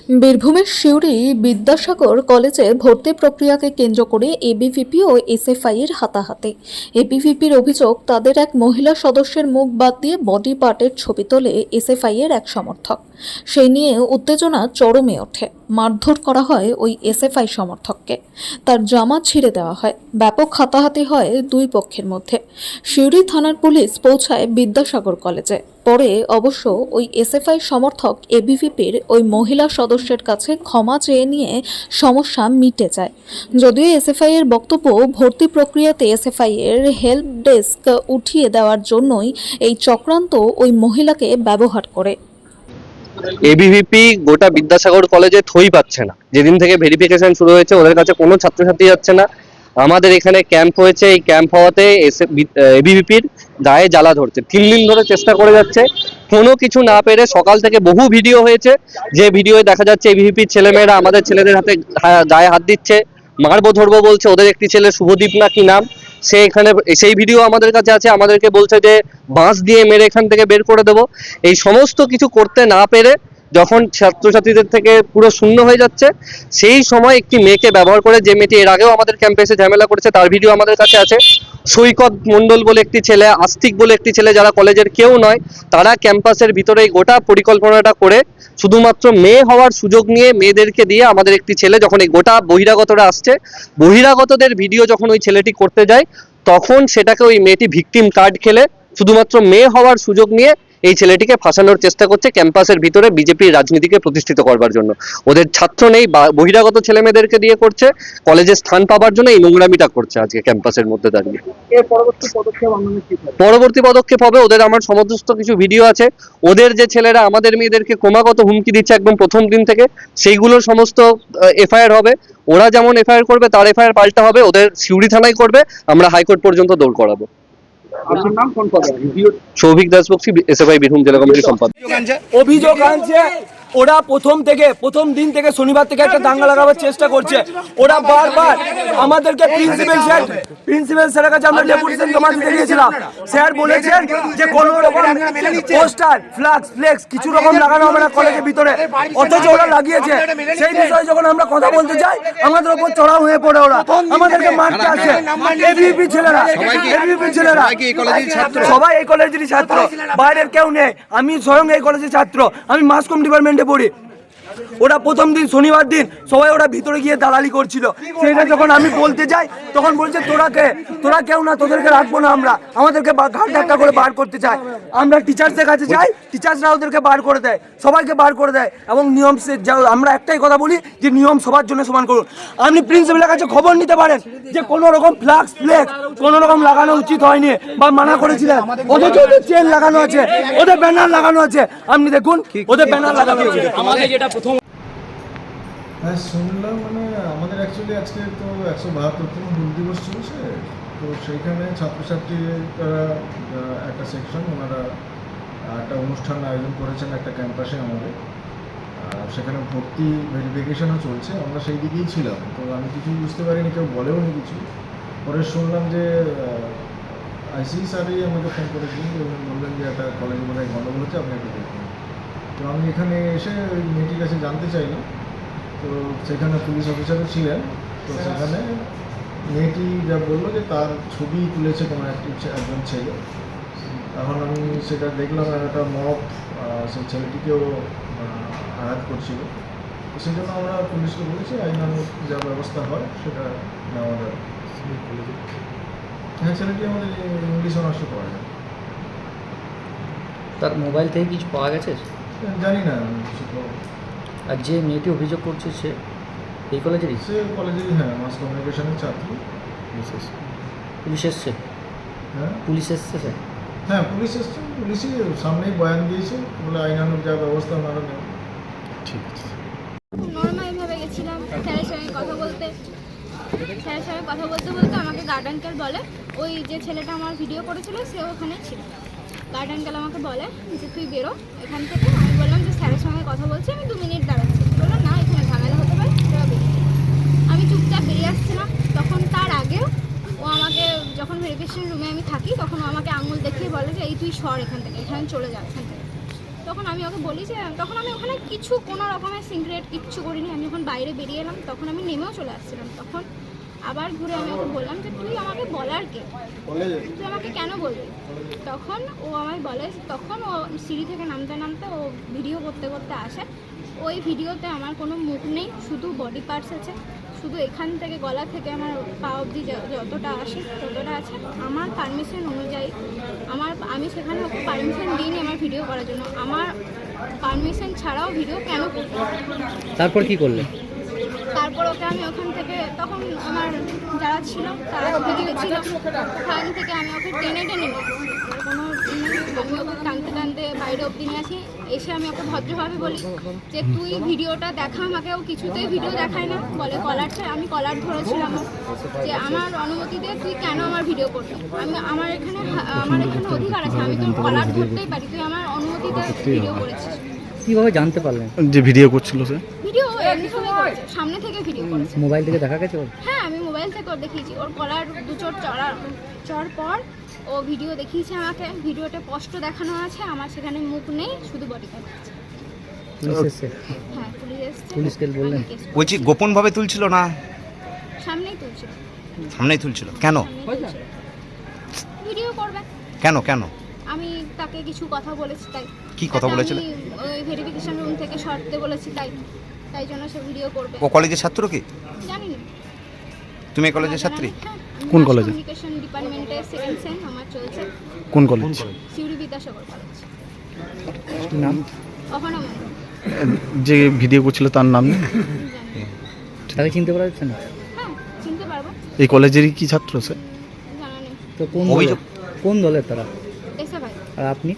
বীরভূমের সিউড়ি বিদ্যাসাগর কলেজে ভর্তি প্রক্রিয়াকে কেন্দ্র করে এবিভিপি ও এসএফআই এর হাতাহাতি। এবিভিপির অভিযোগ, তাদের এক মহিলা সদস্যের মুখ বাদ দিয়ে বডি পার্টের ছবি তোলে এসএফআই এর এক সমর্থক। সেই নিয়ে উত্তেজনা চরমে ওঠে। মারধর করা হয় ওই এসএফআই সমর্থককে, তার জামা ছিঁড়ে দেওয়া হয়। ব্যাপক হাতাহাতি হয় দুই পক্ষের মধ্যে। সিউড়ি থানার পুলিশ পৌঁছায় বিদ্যাসাগর কলেজে। পরে অবশ্য ওই এসএফআই সমর্থক এবিভিপির ওই মহিলা সদস্যের কাছে ক্ষমা চেয়ে নিয়ে সমস্যা মিটে যায়। যদিও এসএফআই এর বক্তব্য, ভর্তি প্রক্রিয়াতে এসএফআই এর হেল্প ডেস্ক উঠিয়ে দেওয়ার জন্যই এই চক্রান্ত ওই মহিলাকে ব্যবহার করে। এবিভিপি গোটা বিদ্যাসাগর কলেজে থই পাচ্ছে না। যেদিন থেকে ভেরিফিকেশন শুরু হয়েছে ওদের কাছে কোনো ছাত্রছাত্রী যাচ্ছে না। আমাদের এখানে ক্যাম্প হয়েছে, এই ক্যাম্প হওয়াতে এবিভিপির গায়ে জ্বালা ধরছে। 3 দিন ধরে চেষ্টা করে যাচ্ছে, কোনো কিছু না পেরে সকাল থেকে বহু ভিডিও হয়েছে, যে ভিডিওয়ে দেখা যাচ্ছে এবিভিপির ছেলেমেয়েরা আমাদের ছেলেদের হাতে গায়ে হাত দিচ্ছে, মারবো ধরবো বলছে। ওদের একটি ছেলে শুভদীপ না কি নাম, সে এখানে, সেই ভিডিও আমাদের কাছে আছে, আমাদেরকে বলছে যে বাঁশ দিয়ে মেরে এখান থেকে বের করে দেবো। এই সমস্ত কিছু করতে না পেরে যখন ছাত্রছাত্রীদের থেকে পুরো শূন্য হয়ে যাচ্ছে, সেই সময় একটি মেয়েকে ব্যবহার করে, যে মেয়েটি এর আগেও আমাদের ক্যাম্পে এসে ঝামেলা করেছে, তার ভিডিও আমাদের কাছে আছে। সৈকত মণ্ডল বলে একটি ছেলে, আস্তিক বলে একটি ছেলে, যারা কলেজের কেউ নয়, তারা ক্যাম্পাসের ভিতরে গোটা পরিকল্পনাটা করে শুধুমাত্র মেয়ে হওয়ার সুযোগ নিয়ে মেয়েদেরকে দিয়ে আমাদের একটি ছেলে, যখন এই গোটা বহিরাগতরা আসছে, বহিরাগতদের ভিডিও যখন ওই ছেলেটি করতে যায়, তখন সেটাকে ওই মেয়েটি ভিকটিম কার্ড খেলে শুধুমাত্র মেয়ে হওয়ার সুযোগ নিয়ে এই ছেলেটিকে ফাঁসানোর চেষ্টা করছে ক্যাম্পাসের ভিতরে বিজেপির রাজনীতিকে প্রতিষ্ঠিত করবার জন্য। ওদের ছাত্র নেই, বহিরাগত ছেলে মেয়েদেরকে দিয়ে করছে, কলেজে স্থান পাবার জন্য এই নোংরামিটা করছে আজকে ক্যাম্পাসের মধ্যে দাঁড়িয়ে। পরবর্তী পদক্ষেপ হবে, ওদের আমার সমস্ত কিছু ভিডিও আছে। ওদের যে ছেলেরা আমাদের মেয়েদেরকে ক্রমাগত হুমকি দিচ্ছে একদম প্রথম দিন থেকে, সেইগুলোর সমস্ত এফআইআর হবে। ওরা যেমন এফআইআর করবে, তার এফআইআর পাল্টা হবে, ওদের সিউড়ি থানায় করবে, আমরা হাইকোর্ট পর্যন্ত দৌড় করাবো। সৌভিক দাস বক্সি, এসএফআই বীরভূম জেলা কমিটির সম্পাদক। অভিযোগ আনছে ওরা প্রথম দিন থেকে শনিবার থেকে একটা দাঙ্গা লাগাবার চেষ্টা করছে। ওরা বারবার আমাদেরকে প্রিন্সিপাল স্যারের কাছে আমরা ডেপুটেশন জমা দিতে গিয়েছিলাম। স্যার বলেছেন যে কোনো রকম পোস্টার ফ্লেক্স কিছু রকম লাগানো হবে না কলেজের ভিতরে, অথচ ওরা লাগিয়েছে। সেই বিষয়ে যখন আমরা কথা বলতে যাই, আমাদের উপর চড়াও হয়ে পড়ে ওরা, আমাদেরকে মারতে আসে। এবিভিপি ছেলেরা সবাই এই কলেজেরই ছাত্র, বাইরের কেউ নেই। আমি স্বয়ং এই কলেজের ছাত্র, আমি মাস কম ডিপার্টমেন্টে পড়ি। ওরা প্রথম দিন শনিবার দিন সবাই ওরা ভিতরে গিয়ে দালালি করছিল। সেটা যখন আমি বলতে যাই, তখন বলছে তোরা কেউ না, তোদেরকে রাখবো না আমরা, আমাদেরকে ঘাট ধাক্কা করে বার করতে চাই। আমরা টিচার্সদের কাছে যাই, টিচার্সরা ওদেরকে বার করে দেয়, সবাইকে বার করে দেয়। এবং নিয়ম আমরা একটাই কথা বলি যে নিয়ম সবার জন্য সমান করুন। আপনি প্রিন্সিপালের কাছে খবর নিতে পারেন যে কোনো রকম ফ্লেক্স কোনো রকম লাগানো উচিত হয়নি বা মানা করেছিলেন, অথচ ওদের চেন লাগানো আছে, ওদের ব্যানার লাগানো আছে। আপনি দেখুন ওদের ব্যানার লাগানো আছে। আমাদের যেটা হ্যাঁ শুনলাম, মানে আমাদের অ্যাকচুয়ালি আজকে তো 172তম হুল দিবস চলছে, তো সেইখানে ছাত্রছাত্রীরা একটা সেকশন, ওনারা একটা অনুষ্ঠান আয়োজন করেছেন একটা ক্যাম্পাসে আমাদের, সেখানে ভর্তি ভেরিফিকেশনও চলছে। আমরা সেই দিকেই ছিলাম, তো আমি কিছুই বুঝতে পারিনি, কেউ বলেও নি কিছু। পরে শুনলাম যে আইসি স্যারই আমাকে ফোন করেছিলেন এবং বললেন যে একটা কলেজ মনে হয় গণ্ডগোল হচ্ছে, আপনি একটু দেখুন। তো আমি এখানে এসে ওই মেয়েটির কাছে জানতে চাইলাম, তো সেখানে পুলিশ অফিসারও ছিলেন। তো সেখানে মেয়েটি যা বললো যে তার ছবি তুলেছে কোনো একজন ছেলে। এখন আমি সেটা দেখলাম, একটা মব সেই ছেলেটিকেও আঘাত করছিল। তো সেই জন্য আমরা পুলিশকে বলেছি আইনানুগ যা ব্যবস্থা হয় সেটা নেওয়া যাবে। হ্যাঁ, ছেলেটি আমাদের ইংলিশ অনার্স পড়ে। তার মোবাইল থেকে কিছু পাওয়া গেছে জানি না কিছু। তো আর যে মেয়েটি অভিযোগ করছে সে এই কলেজেরই? সে কলেজেরই, হ্যাঁ, মাস কমিউনিকেশনের ছাত্রী। পুলিশ এসছে? হ্যাঁ, পুলিশ এসছে স্যার? হ্যাঁ, পুলিশ এসছে, পুলিশই সামনেই বয়ান দিয়েছে, বলে আইনানুগ যা ব্যবস্থা ওনারা নেবে। ঠিক আছে। নর্মালভাবে গেছিলাম স্যারের সঙ্গে কথা বলতে আমাকে গার্ড আঙ্কেল বলে, ওই যে ছেলেটা আমার ভিডিও করেছিল সে ওখানেই ছিল। গার্ড আঙ্কেল আমাকে বলে যে তুই বেরো এখান থেকে। আমি বললাম যে স্যারের সঙ্গে কথা বলছি, আমি 2 মিনিট দাঁড়াচ্ছি। বললাম না, এখানে ঝামেলা হতে পারে, আমি চুপচাপ বেরিয়ে আসছিলাম। তখন তার আগেও ও আমাকে, যখন ভেরিফিকেশন রুমে আমি থাকি, তখন ও আমাকে আঙুল দেখিয়ে বলে যে এই তুই সর এখান থেকে, এখানে চলে যা এখান থেকে। তখন আমি ওকে বলি যে তখন আমি ওখানে কিছু কোনো রকমের সিগারেট কিচ্ছু করিনি। আমি যখন বাইরে বেরিয়ে এলাম তখন আমি নেমেও চলে আসছিলাম। তখন আবার ঘুরে আমি ওকে বললাম যে তুই আমাকে বলার কে, তুই আমাকে কেন বলবি? তখন ও আমায় বলে, তখন ও সিঁড়ি থেকে নামতে নামতে ও ভিডিও করতে করতে আসে। ওই ভিডিওতে আমার কোনো মুখ নেই, শুধু বডি পার্টস আছে, শুধু এখান থেকে গলা থেকে আমার পা অবধি যতটা আসে ততটা আছে। আমার পারমিশন অনুযায়ী আমি সেখানে ওকে পারমিশন দিইনি আমার ভিডিও করার জন্য। আমার পারমিশন ছাড়াও ভিডিও কেন করতে হবে? তারপর কি করলে? তারপর ওকে আমি ওখান থেকে, তখন আমার যারা ছিল তারা ওখানে গেছিল, ওখান থেকে আমি ওকে টেনে টেনে নিয়ে আসি। আর কোনো আমি ওকে টানতে টানতে বাইরে অবধি নিয়ে আসি। এসে আমি ওকে ভদ্রভাবে বলি যে তুই ভিডিওটা দেখা আমাকে। ও কিছুতেই ভিডিও দেখায় না, বলে কলার ছাড়। আমি কলার ধরেছিলাম যে আমার অনুমতি দিয়ে তুই কেন আমার ভিডিও করবি? আমার এখানে অধিকার আছে, আমি তোর কলার ধরতেই পারি, তুই আমার অনুমতিতে ভিডিও করেছিস। কিভাবে জানতে পারলেন? যে ভিডিও করছিল সে ভিডিও এমনি সময় করেছে, সামনে থেকে ভিডিও করেছে। মোবাইল থেকে দেখা গেছে ওর? হ্যাঁ, আমি মোবাইল থেকে ওর দেখিয়েছি। ওর কলার দু চড় পর ও ভিডিও দেখিয়েছে আমাকে। ভিডিওতে স্পষ্ট দেখানো আছে আমার সেখানে মুখ নেই, শুধু বডি পার্ট আছে। পুলিশ এসেছে? হ্যাঁ, পুলিশ এসেছে। পুলিশকে বললেন? আমি case করেছি। বলছি গোপনভাবে তুলছিল না সামনেই তুলছিল, সামনেই তুলছিল? কেন ভিডিও করবে। কেন কেন আমি তাকে কিছু কথা বলেছি তাই। কি কথা তাকে বলেছিলে? আমি ওই ভেরিফিকেশন রুম থেকে সরতে বলেছি তাই জন্য সে ভিডিও করবে। ও কলেজের ছাত্র কি? জানি না। তুমি এই কলেজের ছাত্রী? হ্যাঁ, কোন কলেজে? কমিউনিকেশন ডিপার্টমেন্টে সেকেন্ড সেম আমার চলছে, কোন কলেজ? সিউড়ি বিদ্যাসাগর কলেজ। নাম? অহনা মণ্ডল। যে ভিডিও করছিল তার নাম নেই? জানি না। তাকে চিনতে পারা যাচ্ছে না? হ্যাঁ, চিনতে পারবো, এই কলেজেরই কি ছাত্র সে? জানা নেই। তো অভিযোগ? কোন দলের তারা? এসে ভাই আর আপনি?